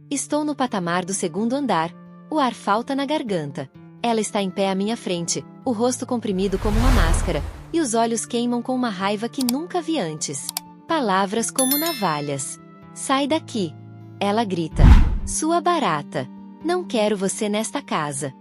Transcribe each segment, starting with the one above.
Estou no patamar do segundo andar. O ar falta na garganta. Ela está em pé à minha frente, o rosto comprimido como uma máscara, e os olhos queimam com uma raiva que nunca vi antes. Palavras como navalhas. Sai daqui! Ela grita. Sua barata. Não quero você nesta casa.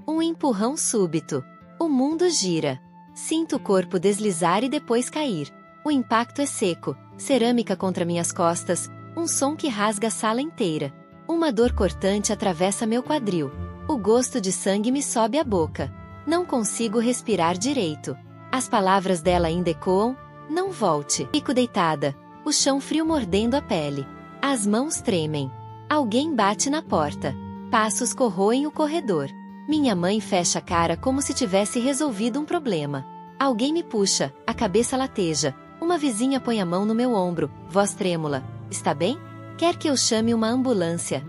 Um empurrão súbito. O mundo gira. Sinto o corpo deslizar e depois cair. O impacto é seco, cerâmica contra minhas costas, um som que rasga a sala inteira. Uma dor cortante atravessa meu quadril. O gosto de sangue me sobe à boca. Não consigo respirar direito. As palavras dela ainda ecoam. Não volte. Fico deitada. O chão frio mordendo a pele. As mãos tremem. Alguém bate na porta. Passos corroem o corredor. Minha mãe fecha a cara como se tivesse resolvido um problema. Alguém me puxa, a cabeça lateja. Uma vizinha põe a mão no meu ombro, voz trêmula. Está bem? Quer que eu chame uma ambulância?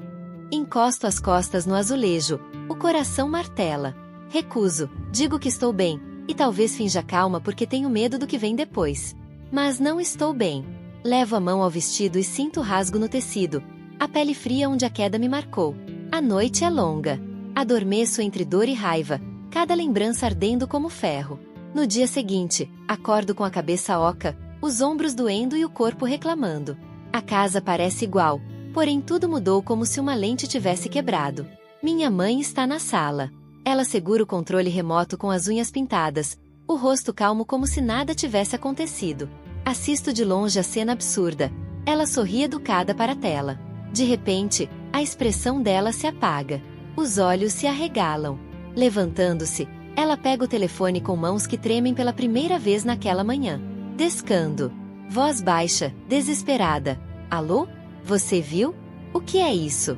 Encosto as costas no azulejo. O coração martela. Recuso, digo que estou bem, e talvez finja calma porque tenho medo do que vem depois. Mas não estou bem. Levo a mão ao vestido e sinto o rasgo no tecido. A pele fria onde a queda me marcou. A noite é longa. Adormeço entre dor e raiva, cada lembrança ardendo como ferro. No dia seguinte, acordo com a cabeça oca, os ombros doendo e o corpo reclamando. A casa parece igual, porém tudo mudou como se uma lente tivesse quebrado. Minha mãe está na sala. Ela segura o controle remoto com as unhas pintadas, o rosto calmo como se nada tivesse acontecido. Assisto de longe a cena absurda. Ela sorri educada para a tela. De repente, a expressão dela se apaga. Os olhos se arregalam. Levantando-se, ela pega o telefone com mãos que tremem pela primeira vez naquela manhã. Descando. Voz baixa, desesperada. Alô? Você viu? O que é isso?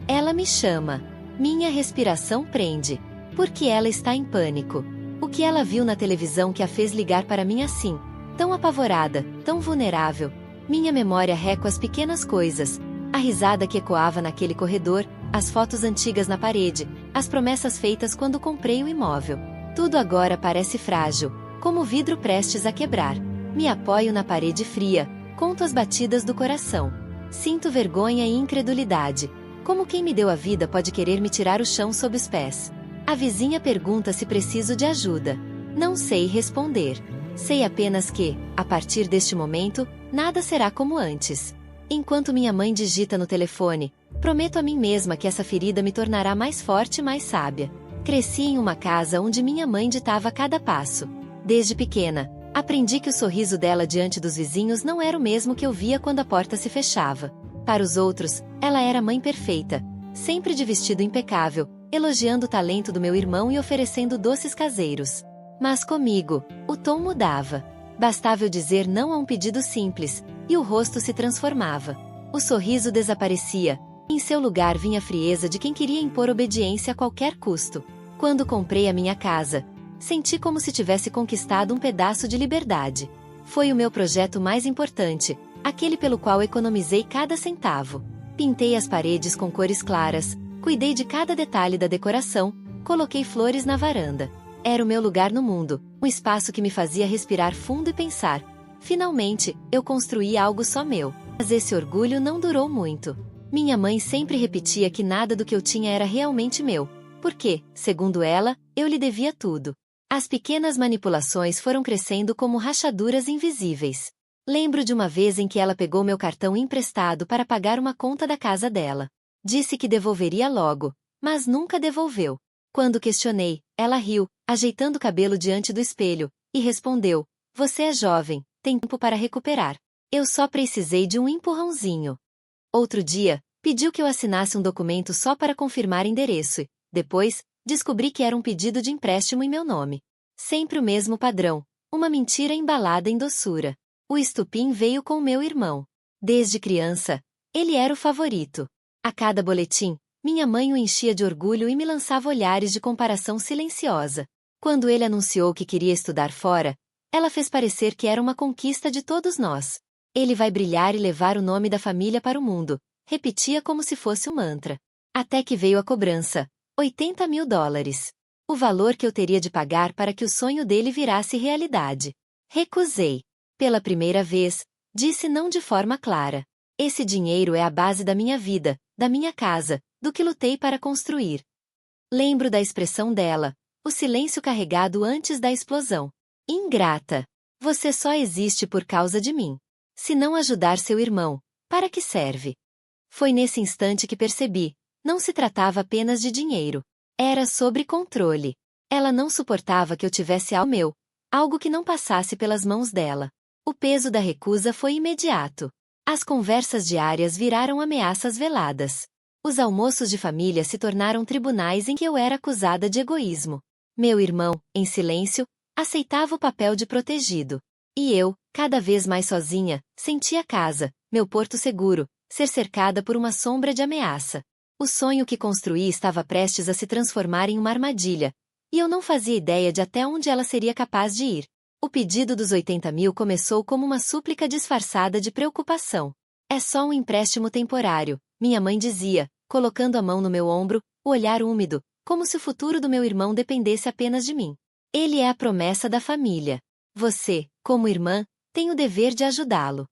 Ela me chama. Minha respiração prende. Porque ela está em pânico. O que ela viu na televisão que a fez ligar para mim assim? Tão apavorada, tão vulnerável. Minha memória reco as pequenas coisas. A risada que ecoava naquele corredor, as fotos antigas na parede, as promessas feitas quando comprei o imóvel. Tudo agora parece frágil, como vidro prestes a quebrar. Me apoio na parede fria, conto as batidas do coração. Sinto vergonha e incredulidade. Como quem me deu a vida pode querer me tirar o chão sob os pés? A vizinha pergunta se preciso de ajuda. Não sei responder. Sei apenas que, a partir deste momento, nada será como antes. Enquanto minha mãe digita no telefone, prometo a mim mesma que essa ferida me tornará mais forte e mais sábia. Cresci em uma casa onde minha mãe ditava cada passo. Desde pequena, aprendi que o sorriso dela diante dos vizinhos não era o mesmo que eu via quando a porta se fechava. Para os outros, ela era a mãe perfeita, sempre de vestido impecável, elogiando o talento do meu irmão e oferecendo doces caseiros. Mas comigo, o tom mudava. Bastava eu dizer não a um pedido simples, e o rosto se transformava. O sorriso desaparecia. Em seu lugar vinha a frieza de quem queria impor obediência a qualquer custo. Quando comprei a minha casa, senti como se tivesse conquistado um pedaço de liberdade. Foi o meu projeto mais importante, aquele pelo qual economizei cada centavo. Pintei as paredes com cores claras, cuidei de cada detalhe da decoração, coloquei flores na varanda. Era o meu lugar no mundo, um espaço que me fazia respirar fundo e pensar. Finalmente, eu construí algo só meu. Mas esse orgulho não durou muito. Minha mãe sempre repetia que nada do que eu tinha era realmente meu, porque, segundo ela, eu lhe devia tudo. As pequenas manipulações foram crescendo como rachaduras invisíveis. Lembro de uma vez em que ela pegou meu cartão emprestado para pagar uma conta da casa dela. Disse que devolveria logo, mas nunca devolveu. Quando questionei, ela riu, ajeitando o cabelo diante do espelho, e respondeu: "Você é jovem, tem tempo para recuperar. Eu só precisei de um empurrãozinho." Outro dia, pediu que eu assinasse um documento só para confirmar endereço e, depois, descobri que era um pedido de empréstimo em meu nome. Sempre o mesmo padrão, uma mentira embalada em doçura. O estupim veio com meu irmão. Desde criança, ele era o favorito. A cada boletim, minha mãe o enchia de orgulho e me lançava olhares de comparação silenciosa. Quando ele anunciou que queria estudar fora, ela fez parecer que era uma conquista de todos nós. Ele vai brilhar e levar o nome da família para o mundo, repetia como se fosse um mantra. Até que veio a cobrança, $80.000. O valor que eu teria de pagar para que o sonho dele virasse realidade. Recusei. Pela primeira vez, disse não de forma clara. Esse dinheiro é a base da minha vida, da minha casa, do que lutei para construir. Lembro da expressão dela, o silêncio carregado antes da explosão. Ingrata! Você só existe por causa de mim. Se não ajudar seu irmão, para que serve? Foi nesse instante que percebi, não se tratava apenas de dinheiro. Era sobre controle. Ela não suportava que eu tivesse algo que não passasse pelas mãos dela. O peso da recusa foi imediato. As conversas diárias viraram ameaças veladas. Os almoços de família se tornaram tribunais em que eu era acusada de egoísmo. Meu irmão, em silêncio, aceitava o papel de protegido. E eu, cada vez mais sozinha, sentia casa, meu porto seguro, ser cercada por uma sombra de ameaça. O sonho que construí estava prestes a se transformar em uma armadilha, e eu não fazia ideia de até onde ela seria capaz de ir. O pedido dos 80 mil começou como uma súplica disfarçada de preocupação. É só um empréstimo temporário, minha mãe dizia, colocando a mão no meu ombro, o olhar úmido, como se o futuro do meu irmão dependesse apenas de mim. Ele é a promessa da família. Você, como irmã, tem o dever de ajudá-lo.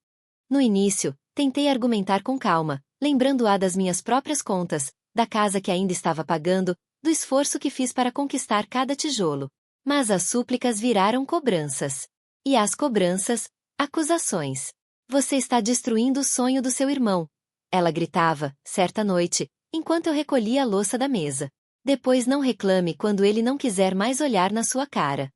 No início, tentei argumentar com calma, lembrando-a das minhas próprias contas, da casa que ainda estava pagando, do esforço que fiz para conquistar cada tijolo. Mas as súplicas viraram cobranças. E as cobranças, acusações. Você está destruindo o sonho do seu irmão. Ela gritava, certa noite, enquanto eu recolhia a louça da mesa. Depois não reclame quando ele não quiser mais olhar na sua cara.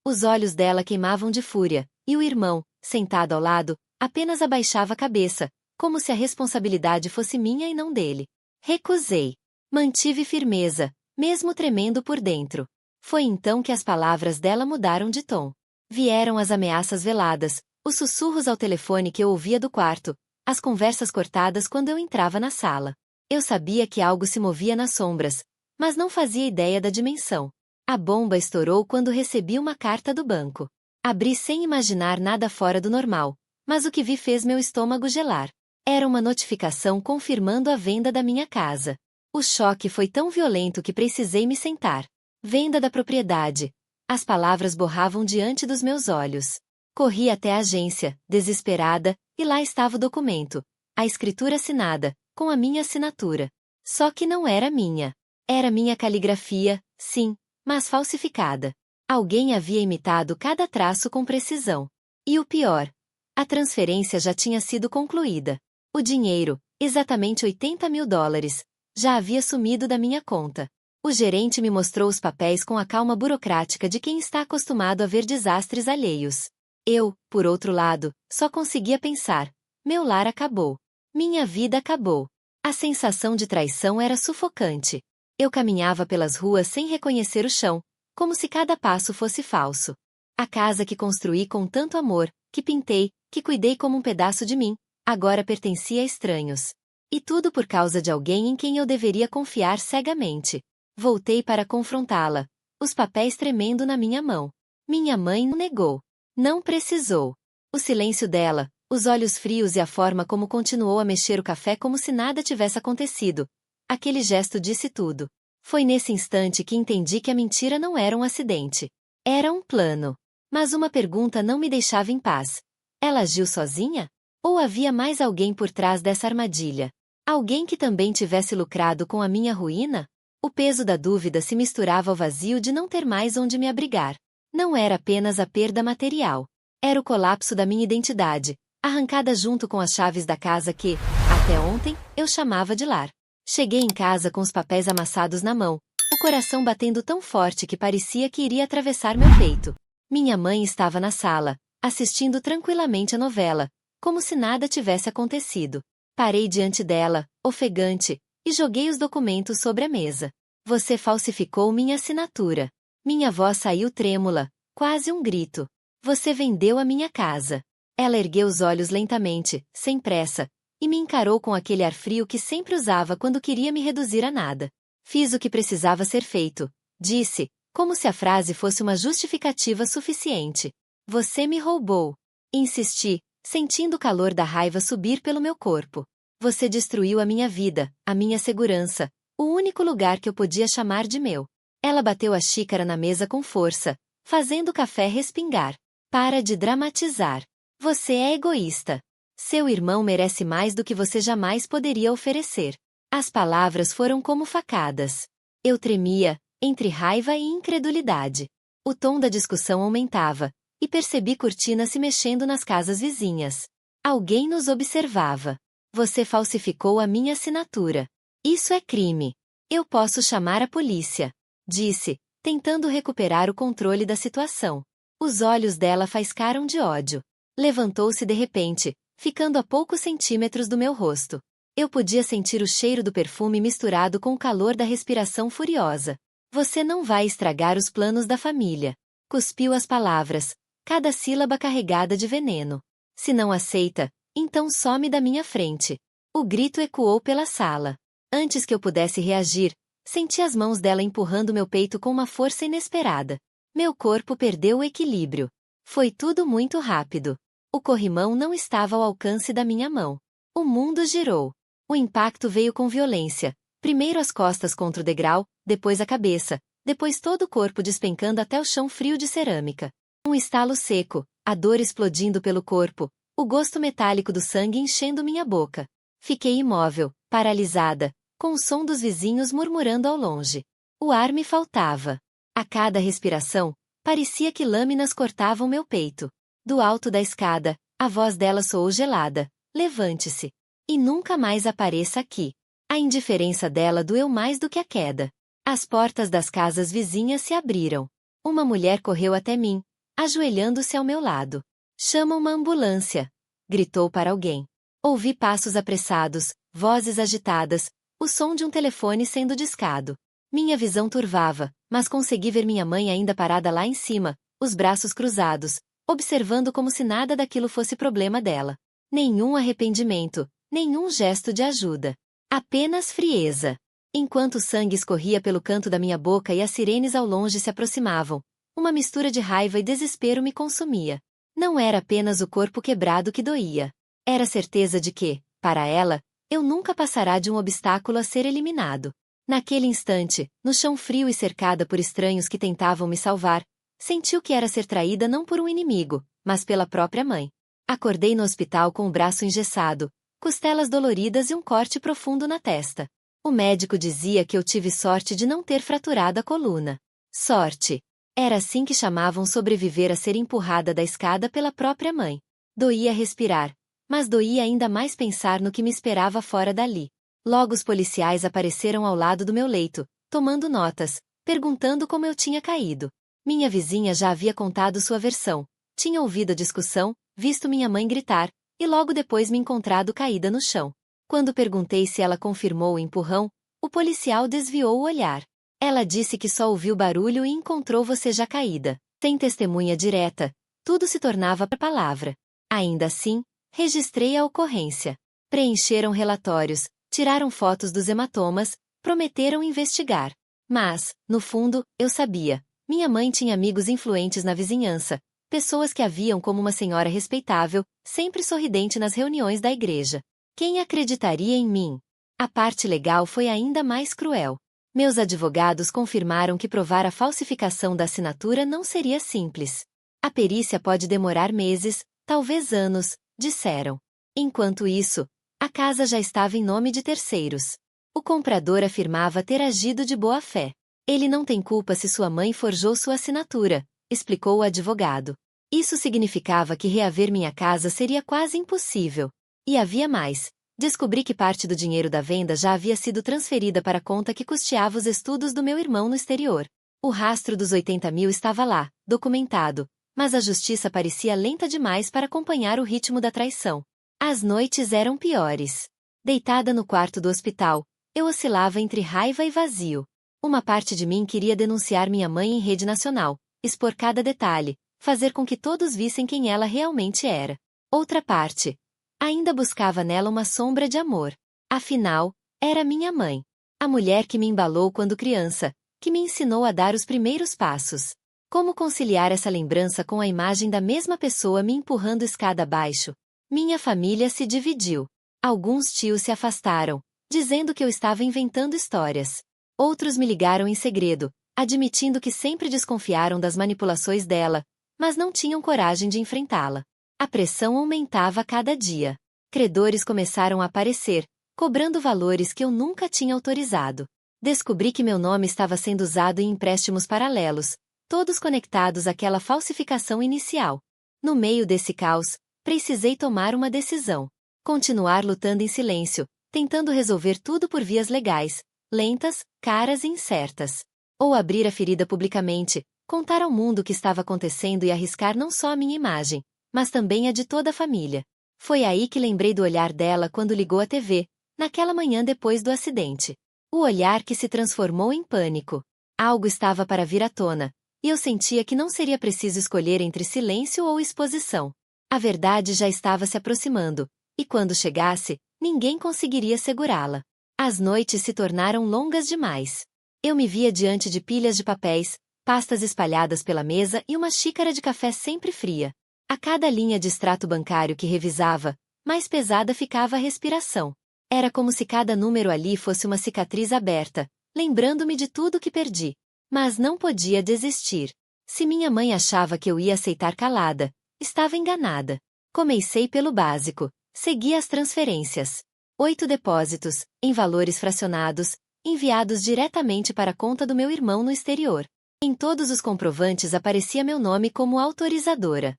Os olhos dela queimavam de fúria, e o irmão, sentado ao lado, apenas abaixava a cabeça, como se a responsabilidade fosse minha e não dele. Recusei. Mantive firmeza, mesmo tremendo por dentro. Foi então que as palavras dela mudaram de tom. Vieram as ameaças veladas, os sussurros ao telefone que eu ouvia do quarto, as conversas cortadas quando eu entrava na sala. Eu sabia que algo se movia nas sombras, mas não fazia ideia da dimensão. A bomba estourou quando recebi uma carta do banco. Abri sem imaginar nada fora do normal, mas o que vi fez meu estômago gelar. Era uma notificação confirmando a venda da minha casa. O choque foi tão violento que precisei me sentar. Venda da propriedade. As palavras borravam diante dos meus olhos. Corri até a agência, desesperada, e lá estava o documento. A escritura assinada, com a minha assinatura. Só que não era minha. Era minha caligrafia, sim, mas falsificada. Alguém havia imitado cada traço com precisão. E o pior, a transferência já tinha sido concluída. O dinheiro, exatamente 80 mil dólares, já havia sumido da minha conta. O gerente me mostrou os papéis com a calma burocrática de quem está acostumado a ver desastres alheios. Eu, por outro lado, só conseguia pensar: meu lar acabou. Minha vida acabou. A sensação de traição era sufocante. Eu caminhava pelas ruas sem reconhecer o chão, como se cada passo fosse falso. A casa que construí com tanto amor, que pintei, que cuidei como um pedaço de mim, agora pertencia a estranhos. E tudo por causa de alguém em quem eu deveria confiar cegamente. Voltei para confrontá-la, os papéis tremendo na minha mão. Minha mãe negou. Não precisou. O silêncio dela, os olhos frios e a forma como continuou a mexer o café como se nada tivesse acontecido. Aquele gesto disse tudo. Foi nesse instante que entendi que a mentira não era um acidente. Era um plano. Mas uma pergunta não me deixava em paz. Ela agiu sozinha? Ou havia mais alguém por trás dessa armadilha? Alguém que também tivesse lucrado com a minha ruína? O peso da dúvida se misturava ao vazio de não ter mais onde me abrigar. Não era apenas a perda material. Era o colapso da minha identidade, arrancada junto com as chaves da casa que, até ontem, eu chamava de lar. Cheguei em casa com os papéis amassados na mão, o coração batendo tão forte que parecia que iria atravessar meu peito. Minha mãe estava na sala, assistindo tranquilamente a novela, como se nada tivesse acontecido. Parei diante dela, ofegante, e joguei os documentos sobre a mesa. Você falsificou minha assinatura. Minha voz saiu trêmula, quase um grito. Você vendeu a minha casa. Ela ergueu os olhos lentamente, sem pressa, e me encarou com aquele ar frio que sempre usava quando queria me reduzir a nada. Fiz o que precisava ser feito, disse, como se a frase fosse uma justificativa suficiente. Você me roubou. Insisti, sentindo o calor da raiva subir pelo meu corpo. Você destruiu a minha vida, a minha segurança, o único lugar que eu podia chamar de meu. Ela bateu a xícara na mesa com força, fazendo o café respingar. Para de dramatizar. Você é egoísta. Seu irmão merece mais do que você jamais poderia oferecer. As palavras foram como facadas. Eu tremia, entre raiva e incredulidade. O tom da discussão aumentava, e percebi cortinas se mexendo nas casas vizinhas. Alguém nos observava. Você falsificou a minha assinatura. Isso é crime. Eu posso chamar a polícia, disse, tentando recuperar o controle da situação. Os olhos dela faiscaram de ódio. Levantou-se de repente, ficando a poucos centímetros do meu rosto. Eu podia sentir o cheiro do perfume misturado com o calor da respiração furiosa. Você não vai estragar os planos da família. Cuspiu as palavras, cada sílaba carregada de veneno. Se não aceita, então some da minha frente. O grito ecoou pela sala. Antes que eu pudesse reagir, senti as mãos dela empurrando meu peito com uma força inesperada. Meu corpo perdeu o equilíbrio. Foi tudo muito rápido. O corrimão não estava ao alcance da minha mão. O mundo girou. O impacto veio com violência. Primeiro as costas contra o degrau, depois a cabeça, depois todo o corpo despencando até o chão frio de cerâmica. Um estalo seco, a dor explodindo pelo corpo, o gosto metálico do sangue enchendo minha boca. Fiquei imóvel, paralisada, com o som dos vizinhos murmurando ao longe. O ar me faltava. A cada respiração, parecia que lâminas cortavam meu peito. Do alto da escada, a voz dela soou gelada. Levante-se. E nunca mais apareça aqui. A indiferença dela doeu mais do que a queda. As portas das casas vizinhas se abriram. Uma mulher correu até mim, ajoelhando-se ao meu lado. Chama uma ambulância, gritou para alguém. Ouvi passos apressados, vozes agitadas, o som de um telefone sendo discado. Minha visão turvava, mas consegui ver minha mãe ainda parada lá em cima, os braços cruzados, observando como se nada daquilo fosse problema dela. Nenhum arrependimento, nenhum gesto de ajuda. Apenas frieza. Enquanto o sangue escorria pelo canto da minha boca e as sirenes ao longe se aproximavam, uma mistura de raiva e desespero me consumia. Não era apenas o corpo quebrado que doía. Era a certeza de que, para ela, eu nunca passará de um obstáculo a ser eliminado. Naquele instante, no chão frio e cercada por estranhos que tentavam me salvar, senti o que era ser traída não por um inimigo, mas pela própria mãe. Acordei no hospital com o braço engessado, costelas doloridas e um corte profundo na testa. O médico dizia que eu tive sorte de não ter fraturado a coluna. Sorte. Era assim que chamavam sobreviver a ser empurrada da escada pela própria mãe. Doía respirar, mas doía ainda mais pensar no que me esperava fora dali. Logo os policiais apareceram ao lado do meu leito, tomando notas, perguntando como eu tinha caído. Minha vizinha já havia contado sua versão. Tinha ouvido a discussão, visto minha mãe gritar, e logo depois me encontrado caída no chão. Quando perguntei se ela confirmou o empurrão, o policial desviou o olhar. Ela disse que só ouviu barulho e encontrou você já caída. Sem testemunha direta, tudo se tornava palavra. Ainda assim, registrei a ocorrência. Preencheram relatórios, tiraram fotos dos hematomas, prometeram investigar. Mas, no fundo, eu sabia. Minha mãe tinha amigos influentes na vizinhança, pessoas que a viam como uma senhora respeitável, sempre sorridente nas reuniões da igreja. Quem acreditaria em mim? A parte legal foi ainda mais cruel. Meus advogados confirmaram que provar a falsificação da assinatura não seria simples. A perícia pode demorar meses, talvez anos, disseram. Enquanto isso, a casa já estava em nome de terceiros. O comprador afirmava ter agido de boa fé. Ele não tem culpa se sua mãe forjou sua assinatura, explicou o advogado. Isso significava que reaver minha casa seria quase impossível. E havia mais. Descobri que parte do dinheiro da venda já havia sido transferida para a conta que custeava os estudos do meu irmão no exterior. O rastro dos 80 mil estava lá, documentado, mas a justiça parecia lenta demais para acompanhar o ritmo da traição. As noites eram piores. Deitada no quarto do hospital, eu oscilava entre raiva e vazio. Uma parte de mim queria denunciar minha mãe em rede nacional, expor cada detalhe, fazer com que todos vissem quem ela realmente era. Outra parte ainda buscava nela uma sombra de amor. Afinal, era minha mãe. A mulher que me embalou quando criança, que me ensinou a dar os primeiros passos. Como conciliar essa lembrança com a imagem da mesma pessoa me empurrando escada abaixo? Minha família se dividiu. Alguns tios se afastaram, dizendo que eu estava inventando histórias. Outros me ligaram em segredo, admitindo que sempre desconfiaram das manipulações dela, mas não tinham coragem de enfrentá-la. A pressão aumentava a cada dia. Credores começaram a aparecer, cobrando valores que eu nunca tinha autorizado. Descobri que meu nome estava sendo usado em empréstimos paralelos, todos conectados àquela falsificação inicial. No meio desse caos, precisei tomar uma decisão. Continuar lutando em silêncio, tentando resolver tudo por vias legais, lentas, caras e incertas. Ou abrir a ferida publicamente, contar ao mundo o que estava acontecendo e arriscar não só a minha imagem, mas também a de toda a família. Foi aí que lembrei do olhar dela quando ligou a TV, naquela manhã depois do acidente. O olhar que se transformou em pânico. Algo estava para vir à tona, e eu sentia que não seria preciso escolher entre silêncio ou exposição. A verdade já estava se aproximando, e quando chegasse, ninguém conseguiria segurá-la. As noites se tornaram longas demais. Eu me via diante de pilhas de papéis, pastas espalhadas pela mesa e uma xícara de café sempre fria. A cada linha de extrato bancário que revisava, mais pesada ficava a respiração. Era como se cada número ali fosse uma cicatriz aberta, lembrando-me de tudo que perdi. Mas não podia desistir. Se minha mãe achava que eu ia aceitar calada, estava enganada. Comecei pelo básico. Segui as transferências. 8 depósitos, em valores fracionados, enviados diretamente para a conta do meu irmão no exterior. Em todos os comprovantes aparecia meu nome como autorizadora.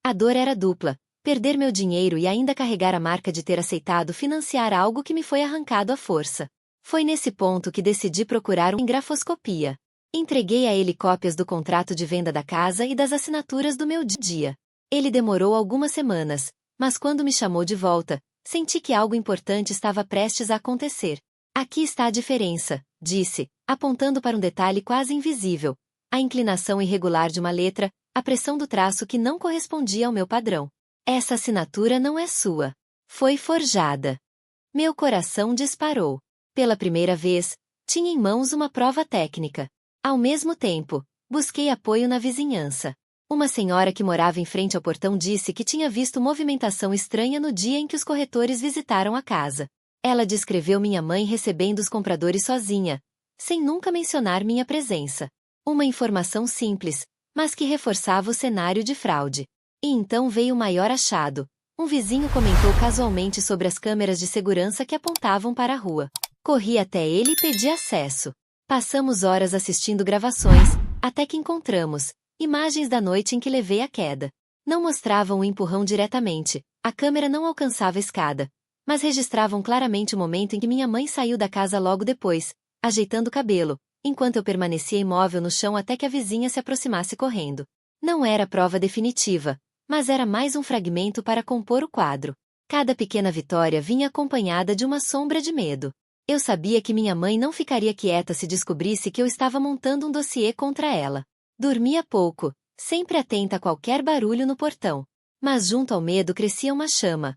A dor era dupla: perder meu dinheiro e ainda carregar a marca de ter aceitado financiar algo que me foi arrancado à força. Foi nesse ponto que decidi procurar em grafoscopia. Entreguei a ele cópias do contrato de venda da casa e das assinaturas do meu dia. Ele demorou algumas semanas, mas quando me chamou de volta, senti que algo importante estava prestes a acontecer. Aqui está a diferença, disse, apontando para um detalhe quase invisível: a inclinação irregular de uma letra, a pressão do traço que não correspondia ao meu padrão. Essa assinatura não é sua. Foi forjada. Meu coração disparou. Pela primeira vez, tinha em mãos uma prova técnica. Ao mesmo tempo, busquei apoio na vizinhança. Uma senhora que morava em frente ao portão disse que tinha visto movimentação estranha no dia em que os corretores visitaram a casa. Ela descreveu minha mãe recebendo os compradores sozinha, sem nunca mencionar minha presença. Uma informação simples, mas que reforçava o cenário de fraude. E então veio o maior achado. Um vizinho comentou casualmente sobre as câmeras de segurança que apontavam para a rua. Corri até ele e pedi acesso. Passamos horas assistindo gravações, até que encontramos imagens da noite em que levei a queda. Não mostravam o empurrão diretamente, a câmera não alcançava a escada, mas registravam claramente o momento em que minha mãe saiu da casa logo depois, ajeitando o cabelo, enquanto eu permanecia imóvel no chão até que a vizinha se aproximasse correndo. Não era prova definitiva, mas era mais um fragmento para compor o quadro. Cada pequena vitória vinha acompanhada de uma sombra de medo. Eu sabia que minha mãe não ficaria quieta se descobrisse que eu estava montando um dossiê contra ela. Dormia pouco, sempre atenta a qualquer barulho no portão. Mas junto ao medo crescia uma chama.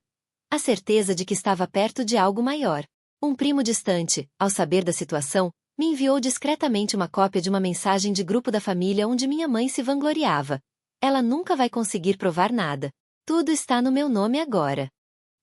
A certeza de que estava perto de algo maior. Um primo distante, ao saber da situação, me enviou discretamente uma cópia de uma mensagem de grupo da família onde minha mãe se vangloriava. Ela nunca vai conseguir provar nada. Tudo está no meu nome agora.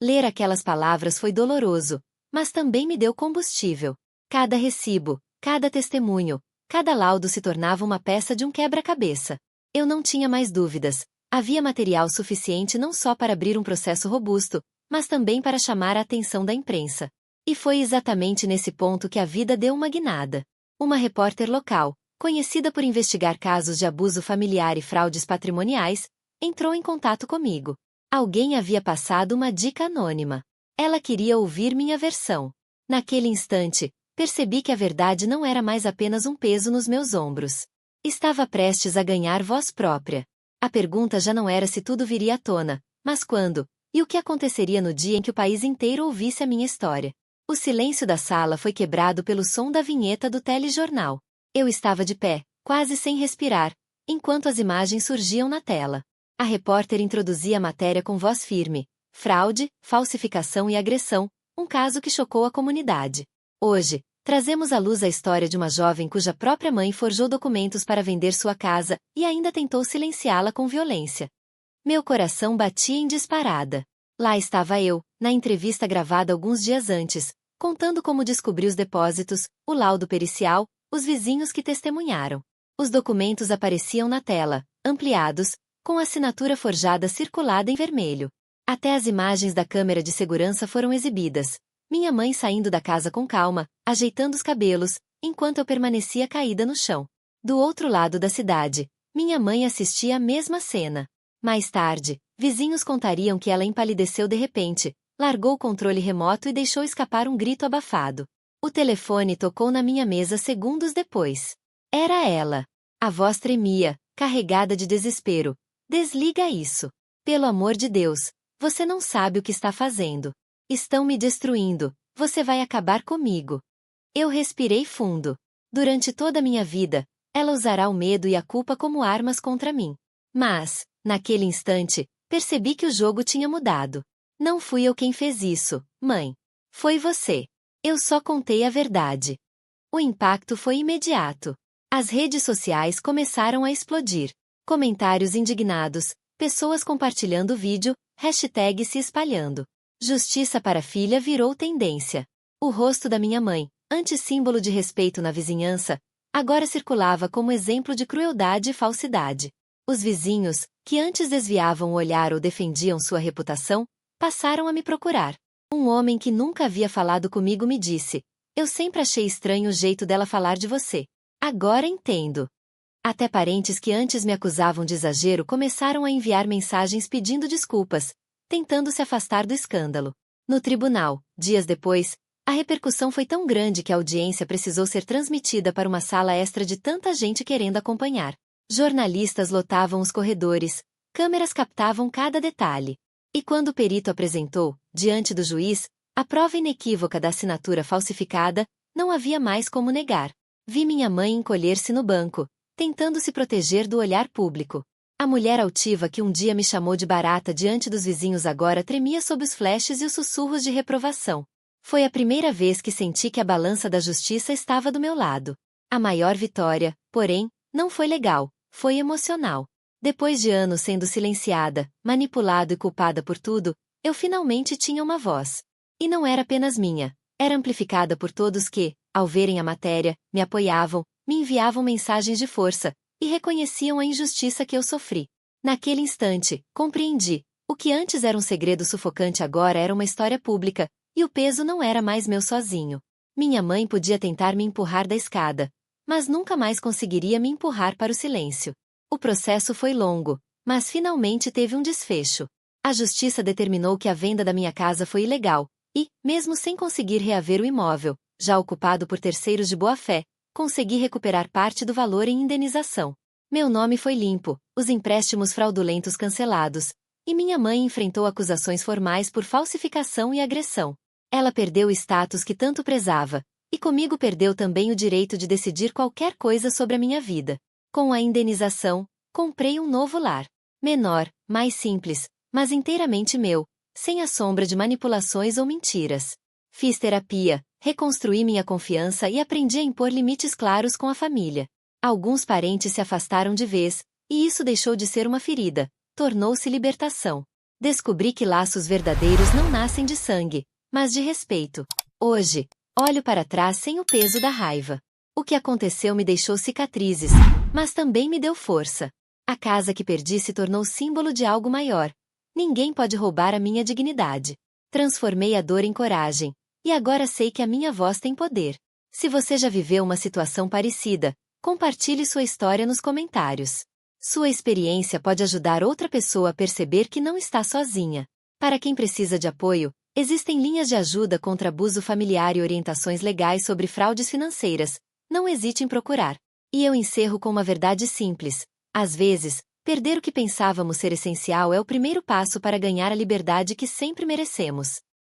Ler aquelas palavras foi doloroso, mas também me deu combustível. Cada recibo, cada testemunho, cada laudo se tornava uma peça de um quebra-cabeça. Eu não tinha mais dúvidas. Havia material suficiente não só para abrir um processo robusto, mas também para chamar a atenção da imprensa. E foi exatamente nesse ponto que a vida deu uma guinada. Uma repórter local, conhecida por investigar casos de abuso familiar e fraudes patrimoniais, entrou em contato comigo. Alguém havia passado uma dica anônima. Ela queria ouvir minha versão. Naquele instante, percebi que a verdade não era mais apenas um peso nos meus ombros. Estava prestes a ganhar voz própria. A pergunta já não era se tudo viria à tona, mas quando, e o que aconteceria no dia em que o país inteiro ouvisse a minha história. O silêncio da sala foi quebrado pelo som da vinheta do telejornal. Eu estava de pé, quase sem respirar, enquanto as imagens surgiam na tela. A repórter introduzia a matéria com voz firme: fraude, falsificação e agressão, um caso que chocou a comunidade. Hoje, trazemos à luz a história de uma jovem cuja própria mãe forjou documentos para vender sua casa e ainda tentou silenciá-la com violência. Meu coração batia em disparada. Lá estava eu, na entrevista gravada alguns dias antes, contando como descobri os depósitos, o laudo pericial, os vizinhos que testemunharam. Os documentos apareciam na tela, ampliados, com a assinatura forjada circulada em vermelho. Até as imagens da câmera de segurança foram exibidas, Minha mãe saindo da casa com calma, ajeitando os cabelos, enquanto eu permanecia caída no chão. Do outro lado da cidade, minha mãe assistia a mesma cena. Mais tarde, vizinhos contariam que ela empalideceu de repente, largou o controle remoto e deixou escapar um grito abafado. O telefone tocou na minha mesa segundos depois. Era ela. A voz tremia, carregada de desespero. Desliga isso. Pelo amor de Deus, você não sabe o que está fazendo. Estão me destruindo, você vai acabar comigo. Eu respirei fundo. Durante toda a minha vida, ela usará o medo e a culpa como armas contra mim. Mas, naquele instante, percebi que o jogo tinha mudado. Não fui eu quem fez isso, mãe. Foi você. Eu só contei a verdade. O impacto foi imediato. As redes sociais começaram a explodir. Comentários indignados, pessoas compartilhando o vídeo, hashtag se espalhando. Justiça para filha virou tendência. O rosto da minha mãe, antes símbolo de respeito na vizinhança, agora circulava como exemplo de crueldade e falsidade. Os vizinhos, que antes desviavam o olhar ou defendiam sua reputação, passaram a me procurar. Um homem que nunca havia falado comigo me disse: "Eu sempre achei estranho o jeito dela falar de você. Agora entendo." Até parentes que antes me acusavam de exagero começaram a enviar mensagens pedindo desculpas, tentando se afastar do escândalo. No tribunal, dias depois, a repercussão foi tão grande que a audiência precisou ser transmitida para uma sala extra de tanta gente querendo acompanhar. Jornalistas lotavam os corredores, câmeras captavam cada detalhe. E quando o perito apresentou, diante do juiz, a prova inequívoca da assinatura falsificada, não havia mais como negar. Vi minha mãe encolher-se no banco, tentando se proteger do olhar público. A mulher altiva que um dia me chamou de barata diante dos vizinhos agora tremia sob os flashes e os sussurros de reprovação. Foi a primeira vez que senti que a balança da justiça estava do meu lado. A maior vitória, porém, não foi legal, foi emocional. Depois de anos sendo silenciada, manipulada e culpada por tudo, eu finalmente tinha uma voz. E não era apenas minha, era amplificada por todos que, ao verem a matéria, me apoiavam, me enviavam mensagens de força, e reconheciam a injustiça que eu sofri. Naquele instante, compreendi. O que antes era um segredo sufocante agora era uma história pública, e o peso não era mais meu sozinho. Minha mãe podia tentar me empurrar da escada, mas nunca mais conseguiria me empurrar para o silêncio. O processo foi longo, mas finalmente teve um desfecho. A justiça determinou que a venda da minha casa foi ilegal, e, mesmo sem conseguir reaver o imóvel, já ocupado por terceiros de boa-fé, consegui recuperar parte do valor em indenização. Meu nome foi limpo, os empréstimos fraudulentos cancelados, e minha mãe enfrentou acusações formais por falsificação e agressão. Ela perdeu o status que tanto prezava, e comigo perdeu também o direito de decidir qualquer coisa sobre a minha vida. Com a indenização, comprei um novo lar. Menor, mais simples, mas inteiramente meu, sem a sombra de manipulações ou mentiras. Fiz terapia, reconstruí minha confiança e aprendi a impor limites claros com a família. Alguns parentes se afastaram de vez, e isso deixou de ser uma ferida, tornou-se libertação. Descobri que laços verdadeiros não nascem de sangue, mas de respeito. Hoje, olho para trás sem o peso da raiva. O que aconteceu me deixou cicatrizes, mas também me deu força. A casa que perdi se tornou símbolo de algo maior. Ninguém pode roubar a minha dignidade. Transformei a dor em coragem, e agora sei que a minha voz tem poder. Se você já viveu uma situação parecida, compartilhe sua história nos comentários. Sua experiência pode ajudar outra pessoa a perceber que não está sozinha. Para quem precisa de apoio, existem linhas de ajuda contra abuso familiar e orientações legais sobre fraudes financeiras. Não hesite em procurar. E eu encerro com uma verdade simples. Às vezes, perder o que pensávamos ser essencial é o primeiro passo para ganhar a liberdade que sempre merecemos.